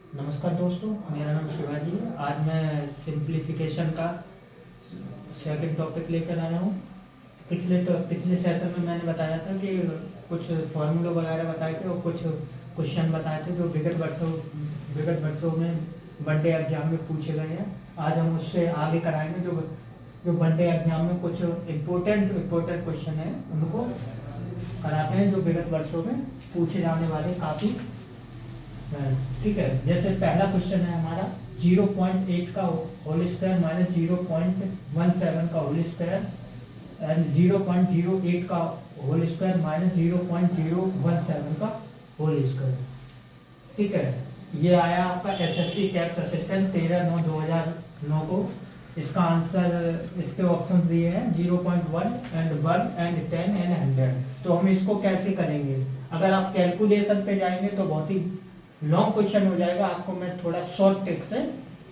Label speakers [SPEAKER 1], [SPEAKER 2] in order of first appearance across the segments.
[SPEAKER 1] नमस्कार दोस्तों, मेरा नाम शिवाजी है। आज मैं सिंप्लीफिकेशन का सेकंड टॉपिक लेकर आया हूँ। पिछले सेशन में मैंने बताया था कि कुछ फॉर्मूला वगैरह बताए थे और कुछ क्वेश्चन बताए थे जो विगत वर्षों में वनडे एग्जाम में पूछे गए हैं। आज हम उससे आगे कराएंगे। जो जो वनडे एग्जाम में कुछ इम्पोर्टेंट क्वेश्चन है उनको कराते हैं जो विगत वर्षों में पूछे जाने वाले काफ़ी। ठीक है, जैसे पहला क्वेश्चन है हमारा 0.8 का होल स्क्वायर माइनस 0.17 का होल स्क्वायर एंड 0.08 का होल स्क्वायर माइनस 0.017 का होल स्क्वायर। ठीक है, ये आया आपका एसएससी टैक्स असिस्टेंट 13/9/2009 को। इसका आंसर, इसके ऑप्शंस दिए हैं 0.1 एंड 1 एंड 10 एंड 100। तो हम इसको कैसे करेंगे? अगर आप कैलकुलेशन पे जाएंगे तो बहुत ही लॉन्ग क्वेश्चन हो जाएगा। आपको मैं थोड़ा शॉर्ट ट्रिक से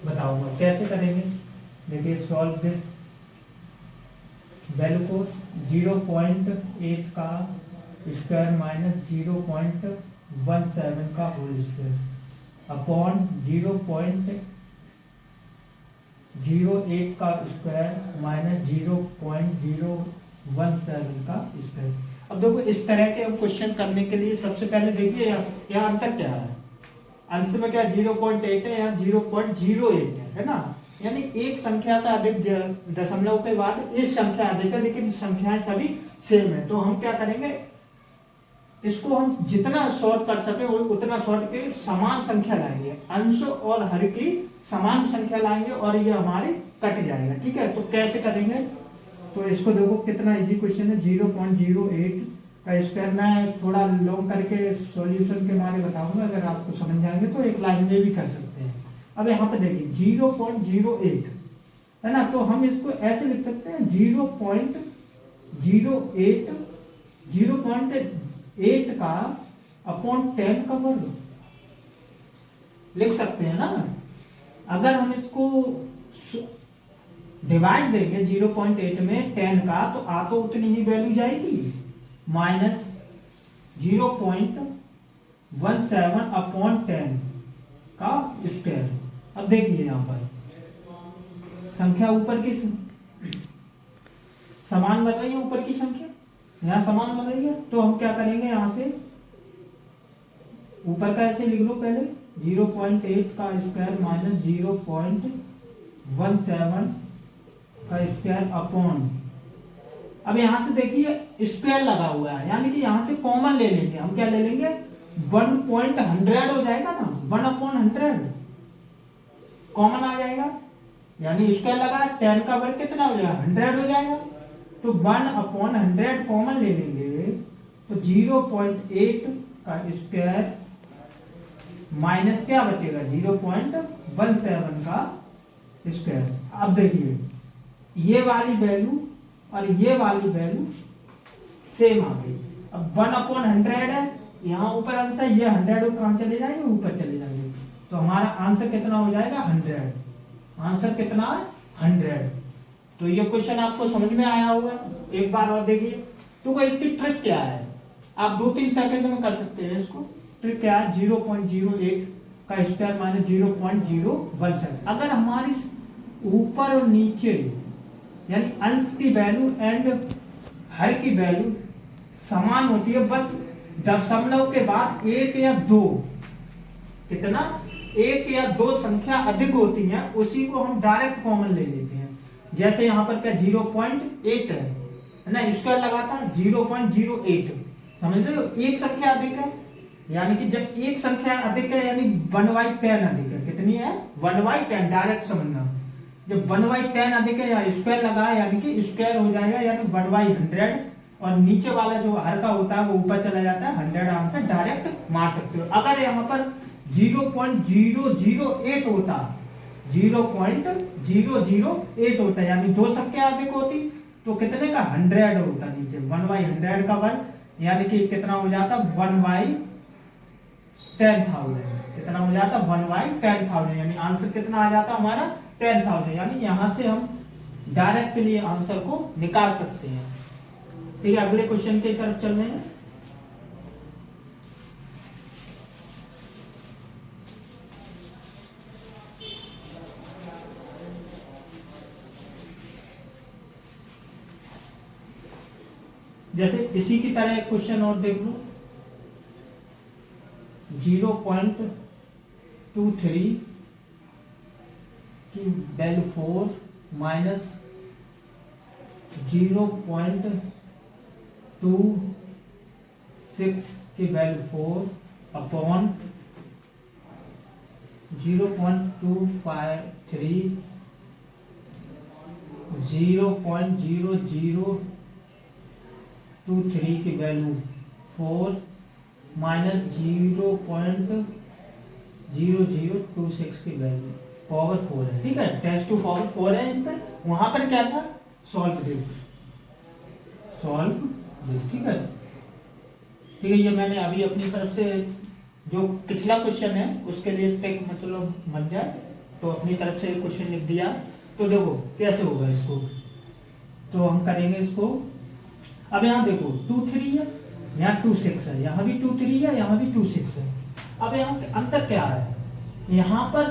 [SPEAKER 1] बताऊंगा कैसे करेंगे। देखिए, सॉल्व दिस। वैल्यू को 0.8 का स्क्वायर माइनस 0.17 का होल स्क्वायर अपॉन 0.08 का स्क्वायर माइनस 0.017 का स्क्वायर। अब देखो, इस तरह के क्वेश्चन करने के लिए सबसे पहले देखिए यहाँ अंतर क्या है। अंश में क्या 0.8 है, यहाँ 0.08 है ना। यानी एक संख्या का अधिक दशमलव के बाद एक संख्या अधिक है, लेकिन संख्याएं सभी सेम है। तो हम क्या करेंगे, इसको हम जितना शॉर्ट कर सके उतना शॉर्ट के समान संख्या लाएंगे। अंश और हर की समान संख्या लाएंगे और ये हमारे कट जाएगा। ठीक है, तो कैसे करेंगे? तो इसको देखो कितना इजी क्वेश्चन है। 0.08 का स्क्वायर, मैं थोड़ा लॉन्ग करके सॉल्यूशन के बारे में बताऊंगा। अगर आपको समझ जाएंगे तो एक लाइन में भी कर सकते हैं। अब यहाँ पे देखिए 0.08 है ना, तो हम इसको ऐसे लिख सकते हैं 0.08 का अपॉन 10 का वर्ग लिख सकते हैं ना। अगर हम इसको डिवाइड देंगे 0.8 में 10 का, तो आ तो उतनी ही वैल्यू जाएगी, माइनस 0.17 अपॉन 10 का स्क्वायर। अब देखिए यहां पर संख्या ऊपर की समान बन रही है, ऊपर की संख्या यहां समान बन रही है। तो हम क्या करेंगे, यहां से ऊपर का ऐसे लिख लो पहले 0.8 का स्क्वायर माइनस 0.17 का स्क्वायर अपॉन। अब यहां से देखिए स्क्वायर लगा हुआ है, यानी कि यहां से कॉमन ले लेंगे। हम क्या ले लेंगे, 1.100 हो जाएगा ना, 1/100 कॉमन आ जाएगा। यानी स्क्वायर लगा, 10 का वर्ग कितना हो जाएगा, 100 हो जाएगा। तो 1/100 कॉमन ले लेंगे, तो 0.8 का स्क्वायर माइनस क्या बचेगा, 0.17 का स्क्वायर। अब देखिए ये वाली वैल्यू और ये वाली वैल्यू सेम आ गई। अब 1/100 है, यहाँ ऊपर आंसर, ये 100 कहां चले जाएंगे, ऊपर चले जाएंगे। तो हमारा आंसर कितना हो जाएगा, 100। आंसर कितना है, 100। तो ये क्वेश्चन आपको समझ में आया होगा। एक बार और देखिए। तो इसकी ट्रिक क्या है, आप 2-3 सेकंड में कर सकते हैं इसको। ट्रिक क्या है, 0.08 का स्क्वायर माइनस 0.017। अगर हमारी ऊपर और नीचे यानी अंश की वैल्यू एंड हर की वैल्यू समान होती है, बस दशमलव के बाद 1 या 2, कितना, 1 या 2 संख्या अधिक होती है, उसी को हम डायरेक्ट कॉमन ले लेते हैं। जैसे यहाँ पर क्या 0.8 है ना, स्क्वायर लगाता 0.08। समझ रहे हो, एक संख्या अधिक है, यानी कि जब एक संख्या अधिक है यानी 1/10 अधिक है। कितनी है, 1/10। डायरेक्ट समझना, जब 1/10 अधिक है या स्क्वायर लगा यानी कि स्क्वायर हो जाएगा, यानी 1/100। और नीचे वाला जो हर का होता है वो ऊपर चला जाता है, 100 आंसर डायरेक्ट मार सकते हो। अगर यहाँ पर 0.008 होता, 0.008 होता यानी 2 संख्या अधिक होती, तो कितने का, 100 होता नीचे, 1/100 का वर्ग, यानी कि कितना हो जाता, 1/10,000। कितना हो जाता, 1/10,000। यानी आंसर कितना आ जाता हमारा, 10,000। यानी यहां से हम डायरेक्टली आंसर को निकाल सकते हैं। ठीक है, अगले क्वेश्चन की तरफ चल रहे हैं। 1 जैसे इसी की तरह एक क्वेश्चन और देख लो, 0.23 की वैल्यू 4 माइनस 0.26 की वैल्यू 4 अपॉन 0.253 0.0023 की वैल्यू 4 माइनस 0.0026 की वैल्यू पावर 4 है। ठीक है, टेस्ट टू पावर 4 है इन पे। वहां पर क्या था, सॉल्व दिस। ठीक है, ठीक है। ये मैंने अभी अपनी तरफ से जो पिछला क्वेश्चन है उसके लिए टेक मतलब बन जाए तो अपनी तरफ से क्वेश्चन लिख दिया। तो देखो कैसे होगा इसको, तो हम करेंगे इसको। अब यहाँ देखो 2-3 है, यहाँ 2-6 है, यहाँ भी 2-3 है, यहाँ भी 2-6 है। अब यहाँ अंतर क्या है, यहाँ पर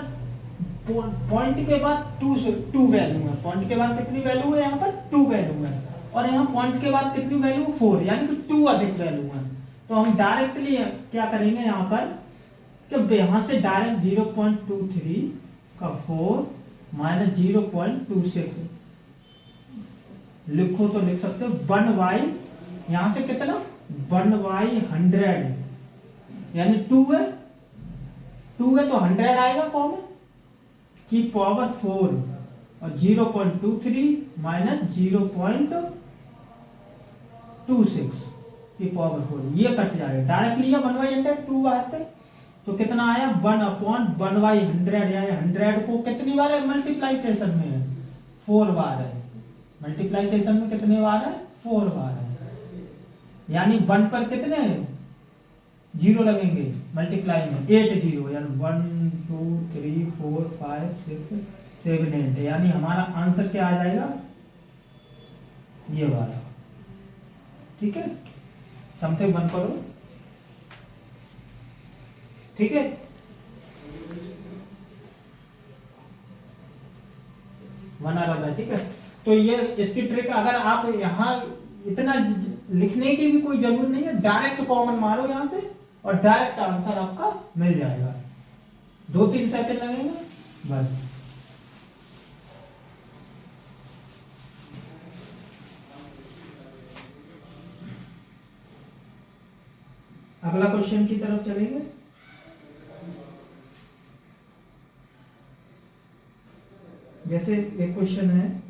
[SPEAKER 1] पॉइंट के बाद 2 वैल्यू है, पॉइंट के बाद कितनी वैल्यू है, यहाँ पर 2 वैल्यू है, और यहाँ पॉइंट के बाद कितनी वैल्यू, 4, यानी कि 2 अधिक वैल्यू है। तो हम डायरेक्टली क्या करेंगे यहाँ पर कि यहाँ से डायरेक्ट 0.23 का 4 माइनस 0.26 लिखो तो लिख सकते हो 1/, यहाँ से कितना 1/100, यानी 2 है तो 100 आएगा कॉमन की पावर 4 और 0.23 माइनस 0.26 की पावर 4, ये कट जाएगा डायरेक्टली। 1/100 2 बात है तो कितना आया 1/100, यानी 100 को कितनी बार है मल्टीप्लाइकेशन में है, 4 बार है। मल्टीप्लाइकेशन में कितने बार है, 4 बार है, यानी 1 पर कितने 0 लगेंगे मल्टीप्लाई में, 8 0, यानी 1 2 3 4 5 6 7 8, यानी हमारा आंसर क्या आ जाएगा, ये वाला। ठीक है, समथिंग 1 करो। ठीक है, वन आ रहा है। ठीक है, तो ये इसकी ट्रिक, अगर आप यहाँ इतना लिखने की भी कोई जरूरत नहीं है, डायरेक्ट कॉमन मारो यहाँ से और डायरेक्ट आंसर आपका मिल जाएगा। 2-3 सेकंड लगेंगे बस। अगला क्वेश्चन की तरफ चलेंगे। जैसे एक क्वेश्चन है,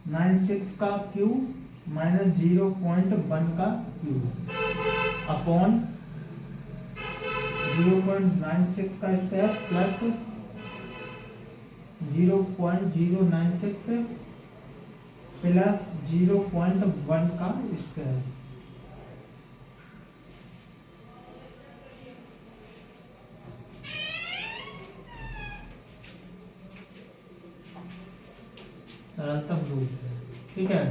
[SPEAKER 1] (9)6 का क्यूब माइनस 0.1 का क्यूब अपॉन 0.96 का स्क्वायर प्लस 0.096 प्लस 0.1 का स्क्वायर। सरलतम रूप। ठीक है,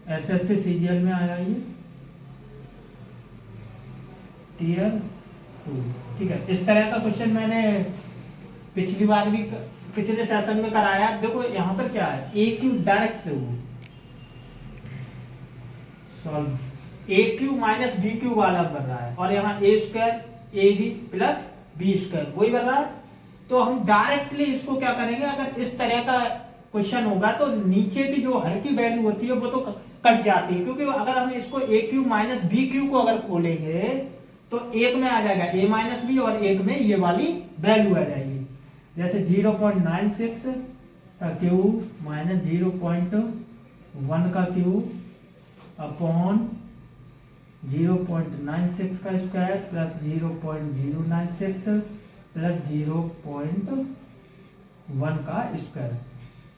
[SPEAKER 1] एसएससी सीजीएल में आया ये टियर 2। ठीक है, इस तरह का क्वेश्चन मैंने पिछली बार भी पिछले सेशन में कराया। देखो यहाँ पर क्या है, A cube direct solve, A cube minus B cube वाला बन रहा है, और यहाँ A square A B plus B square वही बन रहा है। तो हम डायरेक्टली इसको क्या करेंगे, अगर इस तरह का क्वेश्चन होगा तो नीचे की जो हर की वैल्यू होती है वो तो कट जाती है, क्योंकि अगर हम इसको ए क्यूब माइनस बी क्यूब को अगर खोलेंगे तो एक में आ जाएगा ए माइनस बी और एक में ये वाली वैल्यू आ जाएगी। जैसे 0.96 का क्यूब माइनस 0.1 का क्यूब अपॉन 0.96 का स्क्वायर प्लस 0.096 प्लस 0.1 का स्क्वायर।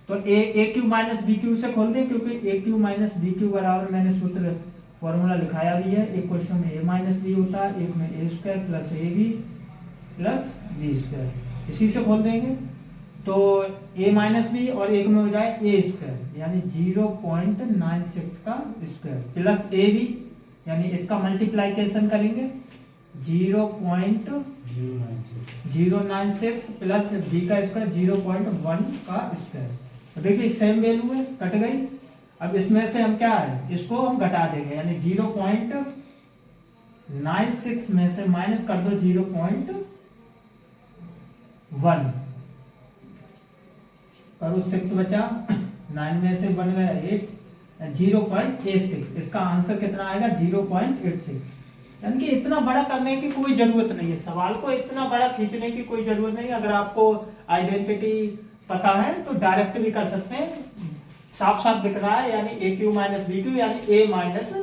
[SPEAKER 1] तो ए क्यू माइनस बी क्यू से खोल दें, क्योंकि ए क्यू माइनस बी क्यू बराबर मैंने सूत्र फॉर्मूला लिखाया भी है। एक क्वेश्चन में ए माइनस बी होता है, एक में A square plus A B plus B square. इसी से खोल देंगे तो a माइनस बी और एक में हो जाए a स्क्वायर यानी 0.96 का स्क्वायर प्लस ए बी यानी इसका मल्टीप्लाइकेशन करेंगे 0.096 प्लस बी का स्क्वायर 0.1 का स्क्वायर। तो देखिए सेम वैल्यू है, कट गई। अब इसमें से हम क्या है, इसको हम घटा देंगे यानी 0.96 में से माइनस कर दो 0.1 करो 6 बचा 9 में से 1 गया 8 0.86 इसका आंसर कितना आएगा 0.86। यानी कि इतना बड़ा करने की कोई जरूरत नहीं है, सवाल को इतना बड़ा खींचने की कोई जरूरत नहीं है। अगर आपको आइडेंटिटी पता है तो डायरेक्ट भी कर सकते हैं, साफ साफ दिख रहा है यानी ए क्यू माइनस बी क्यू यानी ए माइनस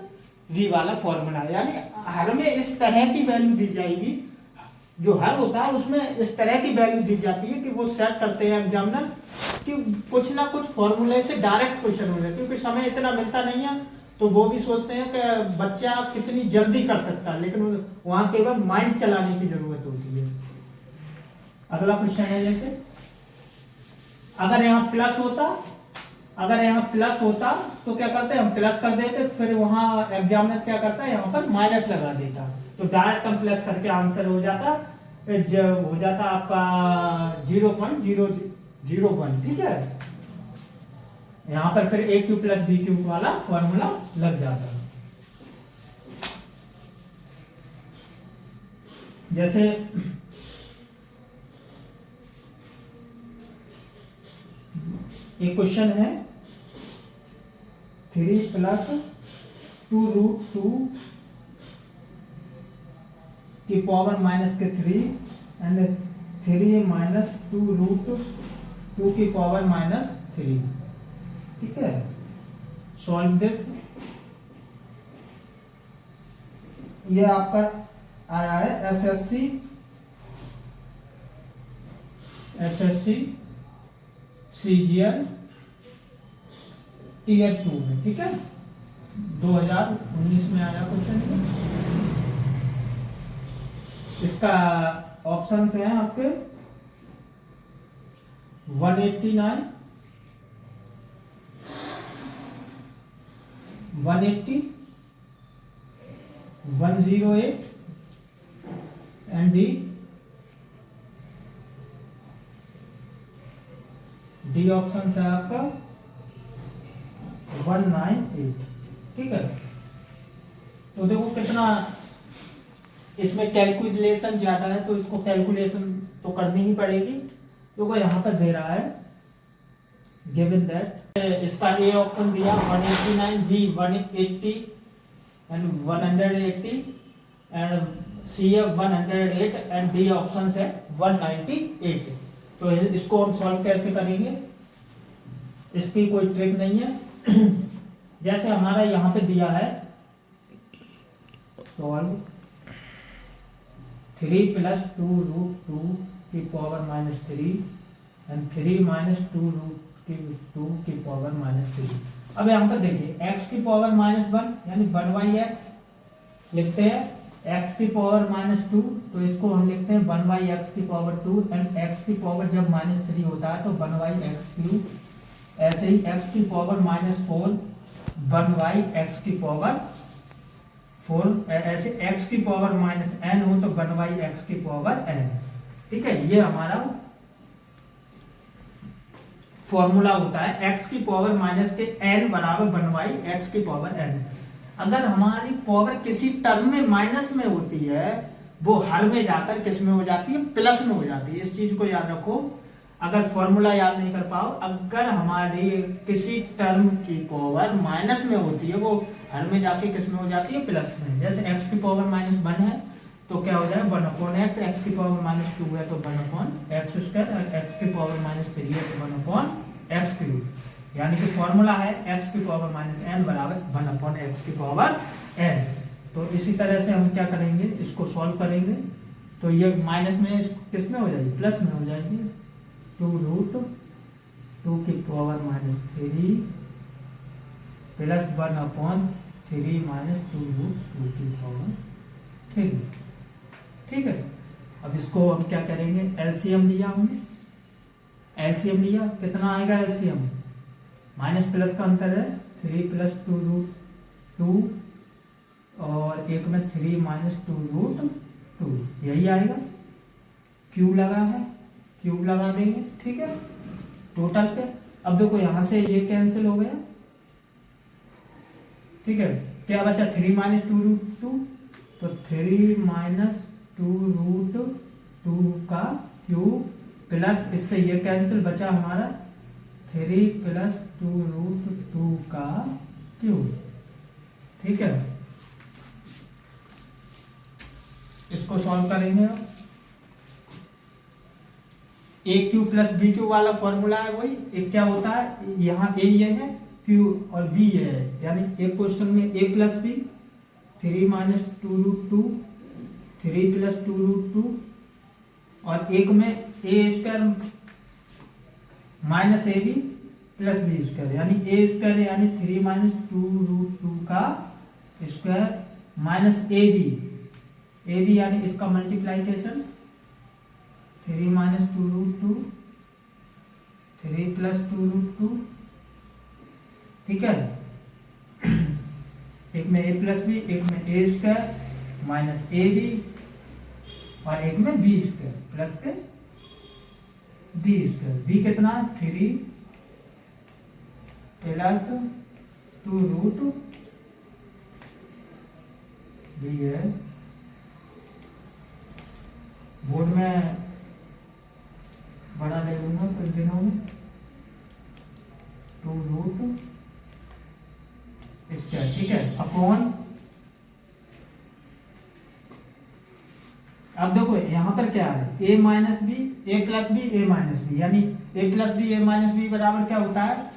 [SPEAKER 1] वी वाला फॉर्मूला। यानी हर में इस तरह की वैल्यू दी जाएगी, जो हर होता है उसमें इस तरह की वैल्यू दी जाती है कि वो सेट करते हैं एग्जामिनर कि कुछ ना कुछ फॉर्मूले से डायरेक्ट क्वेश्चन हो जाए, क्योंकि समय इतना मिलता नहीं है तो वो भी सोचते हैं कि बच्चा कितनी जल्दी कर सकता है, लेकिन वहां केवल माइंड चलाने की जरूरत होती है। अगला क्वेश्चन है जैसे अगर यहाँ प्लस होता तो क्या करते हम प्लस कर देते, फिर वहां एग्जामिनर क्या करता है यहाँ पर माइनस लगा देता, तो डायरेक्ट हम प्लस करके आंसर हो जाता आपका 0.001। ठीक है, यहां पर फिर ए क्यू प्लस बी क्यू वाला फॉर्मूला लग जाता। जैसे एक क्वेश्चन है 3 + 2√2 की पावर -3 एंड 3 - 2√2 की पावर -3। ठीक है, सॉल्व दिस। ये आपका आया है एसएससी सीजीएल टीयर 2 में। ठीक है, 2019 में आया क्वेश्चन। इसका ऑप्शंस हैं आपके 189 180 108 एंड डी ऑप्शन है आपका 198। ठीक है, तो देखो कितना इसमें कैलकुलेशन ज्यादा है, तो इसको कैलकुलेशन तो करनी ही पड़ेगी। तो वो यहाँ पर दे रहा है गिवन दैट इसका ए ऑप्शन दिया 189, बी 180 एंड 180 एंड सी है 108 एंड डी ऑप्शन है 198। तो इसको हम सॉल्व कैसे करेंगे, इसकी कोई ट्रिक नहीं है। जैसे हमारा यहाँ पे दिया है सॉल्व 3 + 2√2 की पावर -3 एंड 3 - 2√2 की पावर -3। अब यहाँ पर देखिए x की पावर -1 यानी 1/x लिखते हैं, x की पावर -2 तो इसको हम लिखते हैं 1/x की पावर 2 एंड x की पावर जब -3 होता है तो 1/x³। ऐसे ही x की पावर -4 1/x की पावर 4, ऐसे x की पावर -n हो तो 1/x की पावर n। ठीक है, ये हमारा फॉर्मूला होता है x की पावर -n बराबर 1/x की पावर n। अगर हमारी पावर किसी टर्म में माइनस में होती है वो हर में जाकर किस में हो जाती है, प्लस में हो जाती है। इस चीज को याद रखो, अगर फॉर्मूला याद नहीं कर पाओ, अगर हमारी किसी टर्म की पावर माइनस में होती है वो हर में जाके किस में हो जाती है, प्लस में। जैसे x की पावर -1 है तो क्या हो जाए 1/x, x की पावर -2 है तो 1/x², और x की पावर -3 है तो 1/x³। यानी कि फॉर्मूला है x की पावर -n बराबर 1/x की पावर n। तो इसी तरह से हम क्या करेंगे, इसको सॉल्व करेंगे तो ये माइनस में किस में हो जाएगी, प्लस में हो जाएगी। 2√2 की पावर -3 प्लस 1/3 - 2√2 की पावर 3। ठीक है, अब इसको हम क्या करेंगे, एलसीएम लिया हमने एलसीएम लिया, कितना आएगा एलसीएम, माइनस प्लस का अंतर है, 3 प्लस 2 रूट 2 और एक में 3 माइनस 2 रूट 2, यही आएगा। क्यूब लगा है, क्यूब लगा देंगे, ठीक है, टोटल पे। अब देखो यहां से ये कैंसिल हो गया, ठीक है, क्या बचा, 3 माइनस 2 रूट 2, तो 3 माइनस 2 रूट 2 का क्यूब प्लस इससे ये कैंसिल, बचा हमारा 3 प्लस 2 रूट 2 का क्यूब, ठीक है। इसको सॉल्व करेंगे अब। ए क्यू प्लस बी क्यू वाला फॉर्मूला है वही, एक क्या होता है, यहाँ ए ये है, क्यू और बी ये है, यानी एक क्वेश्चन में A plus B, 3 minus 2 root 2, 3 plus 2 root 2, और एक में A square minus A B plus B square, यानी ए स्क्वायर यानी 3 माइनस 2 रूट 2 का स्क्वायर माइनस ए बी यानी इसका multiplication, 3 minus 2 root 2, 3 plus 2 root 2, ठीक है। एक में ए प्लस बी, एक में A square minus A B, और एक में बी स्क्वायर प्लस के बी स्क्वायर। बी कितना, 3 प्लस 2 रूट बी है, बोर्ड में बड़ा ले लूंगा कुछ दिनों में, 2 रूट स्क्वायर, ठीक है, अपॉन। अब देखो यहां पर क्या है, ए माइनस बी, ए प्लस बी, ए माइनस बी, यानी ए प्लस बी, ए माइनस बी बराबर क्या होता है,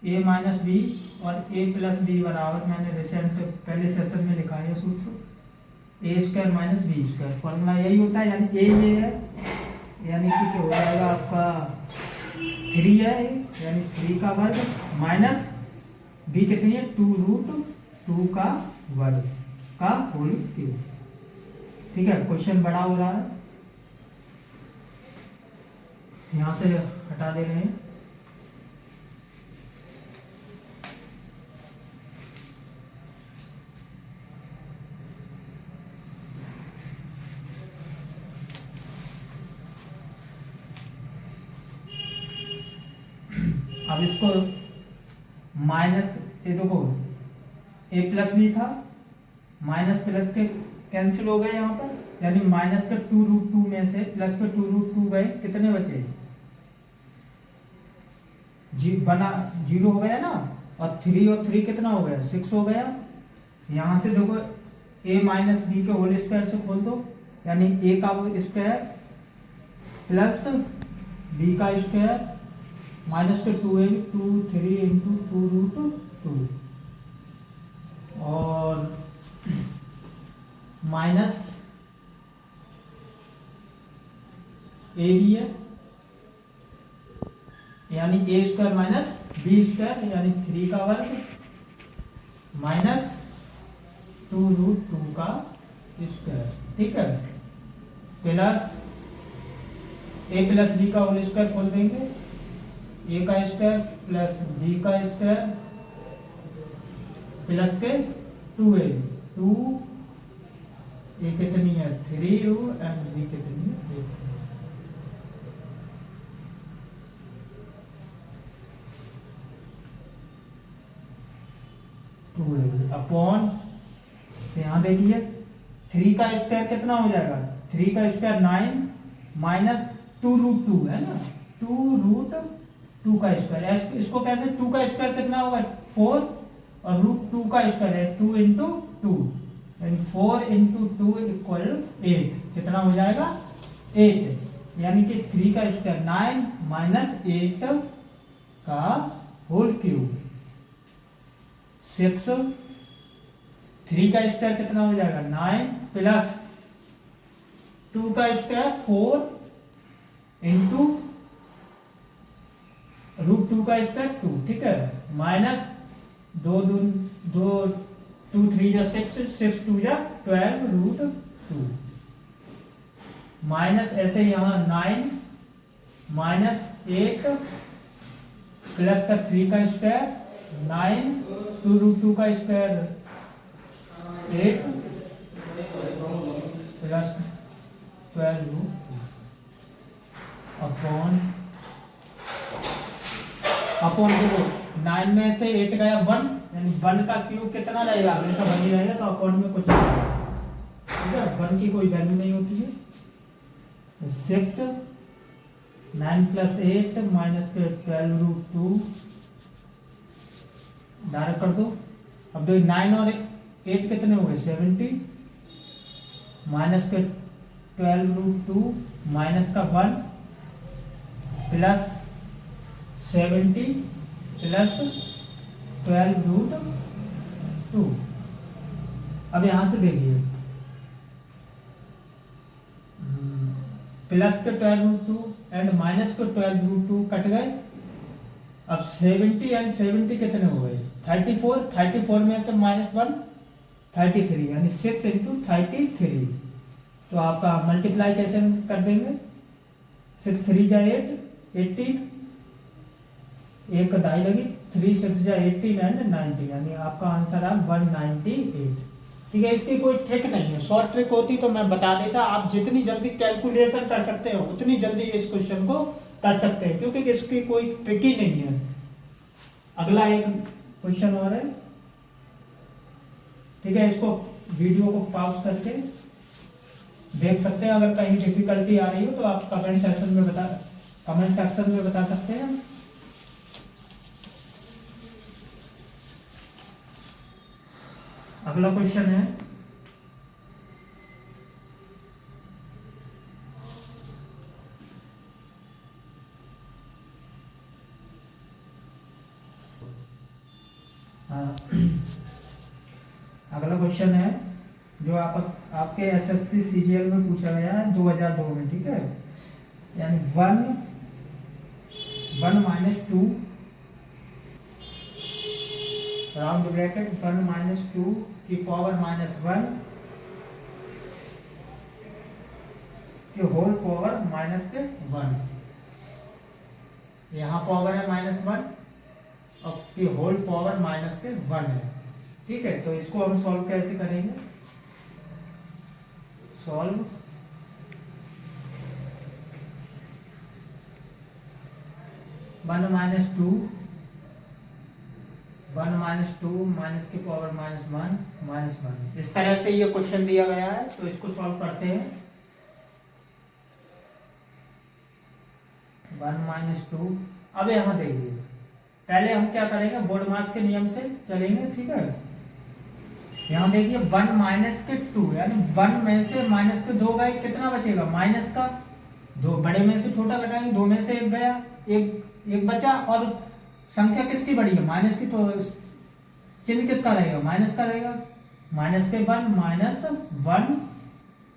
[SPEAKER 1] ए माइनस बी, और ए प्लस बी बराबर, मैंने रिसेंट पहले सेशन में लिखा है सूत्र, A square minus B square, formula यही होता है। यानी ए ये है, यानी कि क्या हो जाएगा आपका 3 है, यानी 3 का वर्ग माइनस बी कितनी है, 2 रूट 2 का वर्ग का होल क्यूब, ठीक है। क्वेश्चन बड़ा हो रहा है, यहां से हटा दे रहे हैं। अब इसको माइनस, ये देखो ए प्लस बी था, माइनस प्लस के कैंसिल हो गए यहाँ पर, यानी माइनस के 2 रूट 2 में से प्लस के 2 रूट 2 गए, कितने बचे, बना 0 हो गया ना, और 3 और 3 कितना हो गया, 6 हो गया। यहां से देखो ए माइनस बी के होल स्क्वायर से खोल दो, यानी ए का स्क्वायर प्लस बी का स्क्वायर माइनस के 2 2 3 इंटू 2 रूट 2, और माइनस ए बी है, यानी A square minus B square, यानी 3 का वर्ग माइनस 2 रूट 2 का स्क्वायर, ठीक है, प्लस ए प्लस बी का होल स्क्वायर खोल देंगे, ए का स्क्वायर प्लस बी का स्क्वायर प्लस के 2a, 2 ए कितनी है 3 एंड बी कितनी है 8। अपॉन, यहां देखिए 3 का स्क्वायर कितना हो जाएगा, 3 का स्क्वायर 9 माइनस 2 रूट 2 है ना, 2 रूट 2 का स्क्वायर, इसको कैसे, 2 का स्क्वायर कितना होगा 4, और रूट 2 का स्क्वायर है 2 इंटू 2, यानी 4 इंटू 2 इक्वल 8, कितना हो जाएगा 8, यानी कि 3 का स्क्वायर 9 माइनस 8 का होल क्यूब 6, 3 का स्क्वायर कितना हो जाएगा 9 प्लस 2 का स्क्वायर 4 इंटू रूट 2 का स्क्वायर 2, ठीक है, माइनस 2 2 3 जा 6, 6 2 जा 12 रूट 2, माइनस ऐसे यहाँ 9 -8 प्लस का 3 का स्क्वायर 9 2√2 का स्क्वायर 8 प्लस 12 अपॉन देखो 9 में से 8 गया 1, यानी 1 का क्यूब कितना रहेगा, हमेशा 1 ही रहेगा, तो अपॉन में कुछ नहीं रहेगा, ठीक है। 1 की कोई वैल्यू नहीं होती है। 6 9 प्लस 8 माइनस के 12√2 डायरेक्ट कर दो। अब देखो 9 और 8 कितने हो गए 70 माइनस के 12√2 माइनस का 1 प्लस 70 प्लस 12√2। अब यहां से देखिए प्लस के 12√2 एंड माइनस के 12√2 कट गए। अब 70 एंड 70 कितने हो गए 34 में से -1 33, यानी 6 × 33। तो आपका मल्टीप्लाइकेशन कर देंगे 6 3 जा 8 18, एक का दाई लगी 3 6 जा 18 एंड 90, यानी आपका आंसर है 198। ठीक है, इसकी कोई ट्रिक नहीं है, शॉर्ट ट्रिक होती तो मैं बता देता। आप जितनी जल्दी कैलकुलेशन कर सकते हो उतनी जल्दी इस क्वेश्चन को कर सकते हैं, क्योंकि इसकी कोई ट्रिक ही नहीं है। अगला एक क्वेश्चन और है, ठीक है, इसको वीडियो को पॉज करके देख सकते हैं। अगर कहीं डिफिकल्टी आ रही हो तो आप कमेंट सेक्शन में बता सकते हैं। अगला क्वेश्चन है अगला क्वेश्चन है जो आपके एसएससी सीजीएल में पूछा गया है 2002 में, ठीक है। यानी 1 -2 राउंड ब्रैकेट 1 - 2 की पावर -1 की होल पावर -1। यहाँ पावर है -1 और की होल पावर -1 है, ठीक है। तो इसको हम सॉल्व कैसे करेंगे, सॉल्व 1 - 2 माइनस की पावर -1 इस तरह से ये क्वेश्चन दिया गया है। तो इसको सॉल्व करते हैं। 1 - 2। अब यहाँ देखिए, पहले हम क्या करेंगे, बोर्ड मास के नियम से चलेंगे, ठीक है। यहाँ देखिए 1 - के 2, यानी 1 में से -2 गए, कितना बचेगा माइनस का 2, बड़े में से छोटा घटाएंगे, 2 में से 1 गया, एक बचा, और संख्या किसकी बड़ी है माइनस की, तो चिन्ह किसका रहेगा माइनस का रहेगा, -1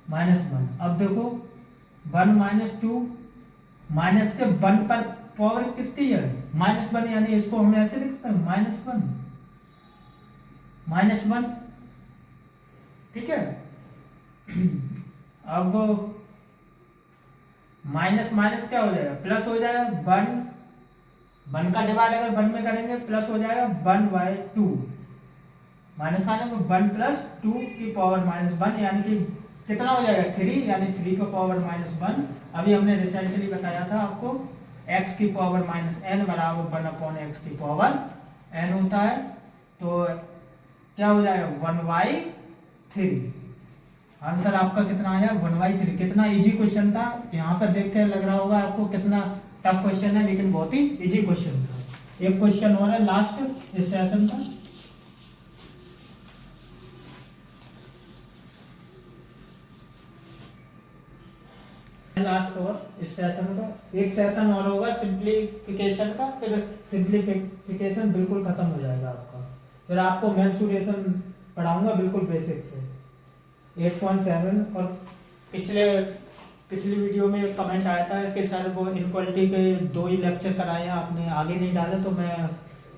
[SPEAKER 1] -1 अब देखो 1 - 2 के 1 पर पावर किसकी है -1, यानी इसको हम ऐसे लिख सकते हैं -1, ठीक है। अब माइनस क्या हो जाएगा, प्लस हो जाएगा। 1 का डिवाइड अगर 1 में करेंगे प्लस हो जाएगा 1/2, -1 + 2 की पावर -1, यानी कि कितना हो जाएगा 3, यानी 3 का पावर -1। अभी हमने रिसेंटली बताया था आपको x की पावर -n बराबर 1/x की पावर n होता है। तो क्या हो जाएगा 1/3। आंसर आपका कितना आया 1/3। कितना इजी क्वेश्चन था, यहाँ पर देख कर लग रहा होगा आपको कितना टफ क्वेश्चन है, लेकिन बहुत ही इजी क्वेश्चन था। एक क्वेश्चन और है लास्ट इस सेशन का, लास्ट और इस सेशन का एक सेशन और होगा सिंप्लीफिकेशन का, फिर सिंप्लीफिकेशन बिल्कुल खत्म हो जाएगा आपका। फिर आपको मेंसुरेशन पढ़ाऊंगा बिल्कुल बेसिक से 8.7। और पिछली वीडियो में कमेंट आया था कि सर वो इनक्वालिटी के 2 ही लेक्चर कराए हैं आपने, आगे नहीं डाले। तो मैं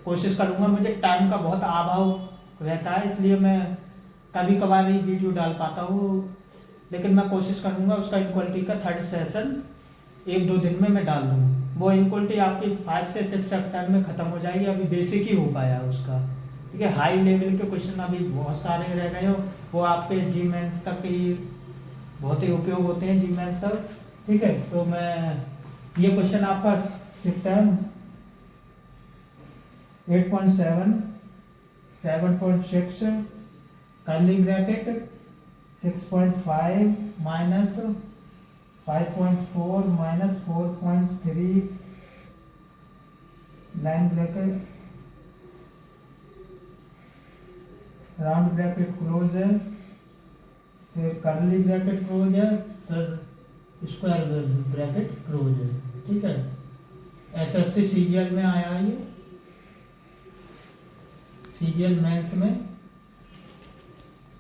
[SPEAKER 1] कोशिश करूंगा, मुझे टाइम का बहुत अभाव रहता है, इसलिए मैं कभी कभार ही वीडियो डाल पाता हूँ, लेकिन मैं कोशिश करूंगा उसका इनक्वालिटी का 3rd सेशन एक दो दिन में मैं डाल दूँ। वो इनक्वलिटी आपकी 5 से 6 सेक्शन में खत्म हो जाएगी, अभी बेसिक ही हो पाया उसका। ठीक है, हाई लेवल के क्वेश्चन अभी बहुत सारे रह गए हो, वो आपके जी मेंस तक ही बहुत ही उपयोग होते हैं, जी मेंस तक। ठीक है, तो मैं ये क्वेश्चन आपका फिफ्थ है 8.7 7.6 curly bracket 6.5 minus 5.4 minus 4.3 line bracket round bracket close है, फिर कर्ली ब्रैकेट क्लोज है, फिर स्क्वायर ब्रैकेट क्लोज है। ठीक है, एसएससी सीजीएल में आया है, ये सीजीएल मेंस में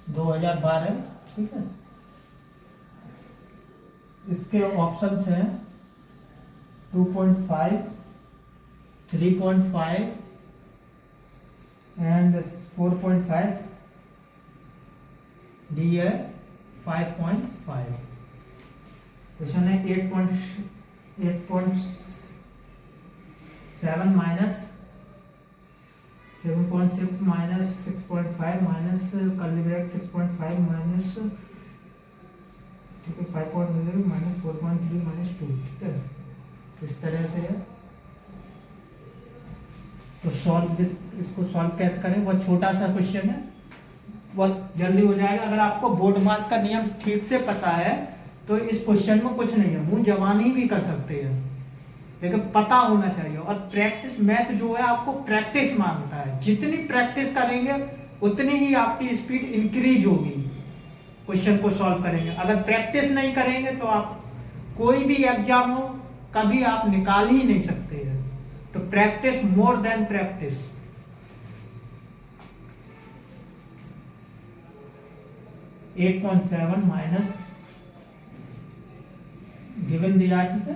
[SPEAKER 1] 2012। ठीक है, इसके ऑप्शंस हैं 2.5 3.5 एंड 4.5, डी है 5.5। क्वेश्चन है 8.7 minus 7.6 minus 6.5 minus curly bracket 6.5 minus, ठीक है 5.0 माइनस 4.3 माइनस 2। ठीक है, इस तरह से है। तो सॉल्व इसको सॉल्व कैसे करें, बहुत छोटा सा क्वेश्चन है, बहुत जल्दी हो जाएगा। अगर आपको बोर्ड मास का नियम ठीक से पता है तो इस क्वेश्चन में कुछ नहीं है, मुंह जवानी भी कर सकते हैं, लेकिन पता होना चाहिए। और प्रैक्टिस, मैथ जो है आपको प्रैक्टिस मांगता है, जितनी प्रैक्टिस करेंगे उतनी ही आपकी स्पीड इंक्रीज होगी, क्वेश्चन को सॉल्व करेंगे। अगर प्रैक्टिस नहीं करेंगे तो आप कोई भी एग्जाम हो कभी आप निकाल ही नहीं सकते हैं। तो practice more than practice. At 8.7 minus given दिया, ठीक है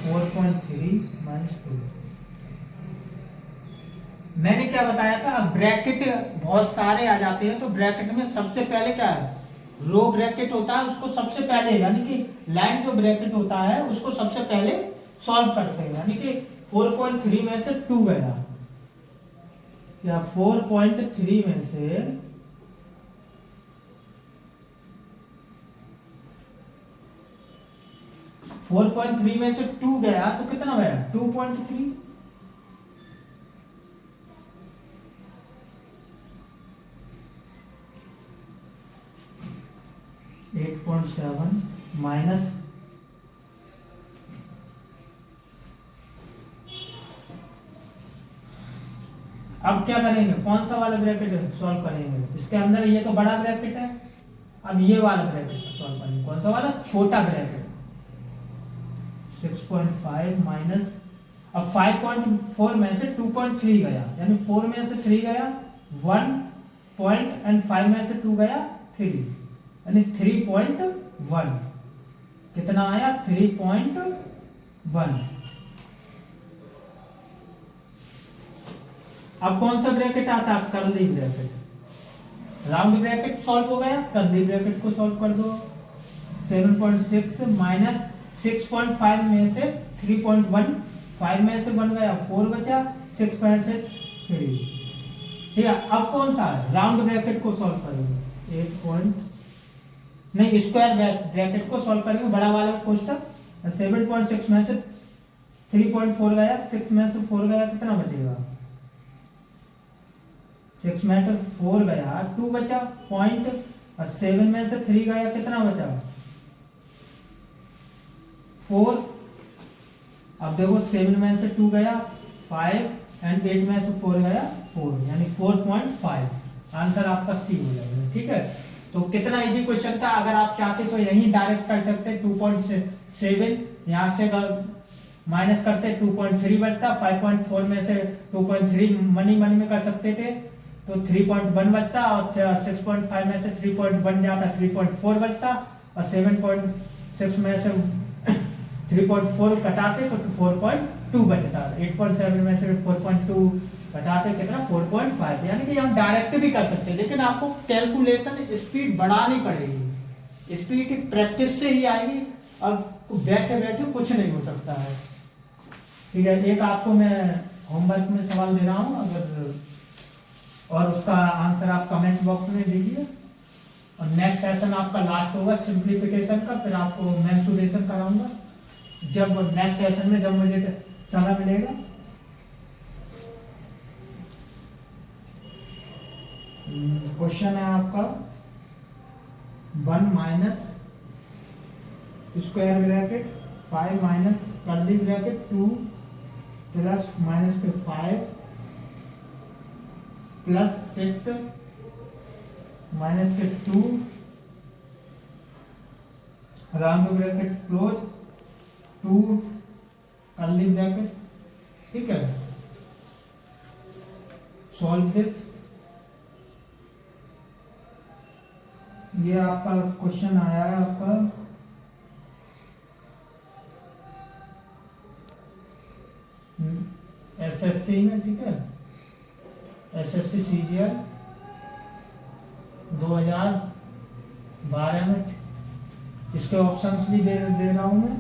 [SPEAKER 1] 4.3 माइनस 2। मैंने क्या बताया था, ब्रैकेट बहुत सारे आ जाते हैं तो ब्रैकेट में सबसे पहले क्या है, रो ब्रैकेट होता है, उसको सबसे पहले, यानी कि लाइन जो ब्रैकेट होता है उसको सबसे पहले सॉल्व करते हैं। यानी कि 4.3 में से 2 गया, या 4.3 में से 4.3 में से 2 गया तो कितना गया 2.3। 8.7 माइनस अब क्या करेंगे, कौन सा वाला ब्रैकेट सॉल्व करेंगे, इसके अंदर ये तो बड़ा ब्रैकेट है, अब ये वाला ब्रैकेट सॉल्व करेंगे, कौन सा वाला, छोटा ब्रैकेट। 6.5 माइनस, अब 5.4 में से 2.3 गया, यानी 4 में से 3 गया 1 पॉइंट, एंड 5 में से 2 गया 3, यानी 3.1। कितना आया 3.1। अब कौन सा ब्रैकेट आता है, curly bracket. Round bracket solve हो गया, कर्ली ब्रैकेट को सॉल्व कर दो। 7.6 माइनस 6.5 में से 3.1, 5 में से 1 गया 4 बचा, 6 में से 3। ठीक है, अब कौन सा है, राउंड ब्रैकेट को सॉल्व करेंगे। 8 नहीं, स्क्वायर ब्रैकेट को सॉल्व करेंगे, बड़ा वाला कोष्टक। 7.6 में से 3.4 गया, 6 में से 4 गया, कितना बचेगा, 6 में से 4 गया 2 बचा पॉइंट, और 7 में से 3 गया, कितना बचा 4। अब देखो 7 में से 2 गया 5, एंड 8 में से 4 गया 4, यानी 4.5। आंसर आपका सी हो जाएगा। ठीक है, तो कितना इजी क्वेश्चन था, अगर आप चाहते तो यही डायरेक्ट कर सकते। 2.7 यहाँ से माइनस करते 2.3 बचता, 5.4 में से 2.3 मनी में कर सकते थे तो 3.1 बचता, और 6.5 में से 3.1 जाता 3.4 बचता, और 7.6 में से 3.4 कटाते तो 4.2 बचता। 8.7 में से 4.2 घटाते कितना 4.5, यानी कि हम डायरेक्ट भी कर सकते हैं, लेकिन आपको कैलकुलेशन स्पीड बढ़ानी पड़ेगी। स्पीड प्रैक्टिस से ही आएगी, अब बैठे बैठे कुछ नहीं हो सकता है। ठीक है, एक आपको मैं होमवर्क में सवाल दे रहा हूँ, अगर और उसका आंसर आप कमेंट बॉक्स में दीजिए। और नेक्स्ट सेशन आपका लास्ट होगा सिंप्लीफिकेशन का, फिर आपको मेंसुरेशन कराऊंगा जब नेक्स्ट सेशन में, जब मुझे समय मिलेगा। क्वेश्चन है आपका 1 minus square bracket 5 minus curly bracket 2 plus minus के 5 प्लस 6 माइनस के 2 round bracket close 2 curly bracket. ठीक है, सॉल्व दिस। ये आपका क्वेश्चन आया है आपका एसएससी में। ठीक है, एसएससी सीजीएल 2012 में। इसके ऑप्शंस भी दे रहा हूं मैं।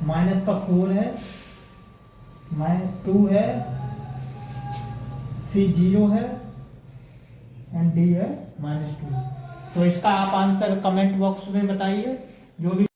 [SPEAKER 1] माइनस का 4 है, 2 है, C 0 है एंड D है -2। तो इसका आप आंसर कमेंट बॉक्स में बताइए, जो भी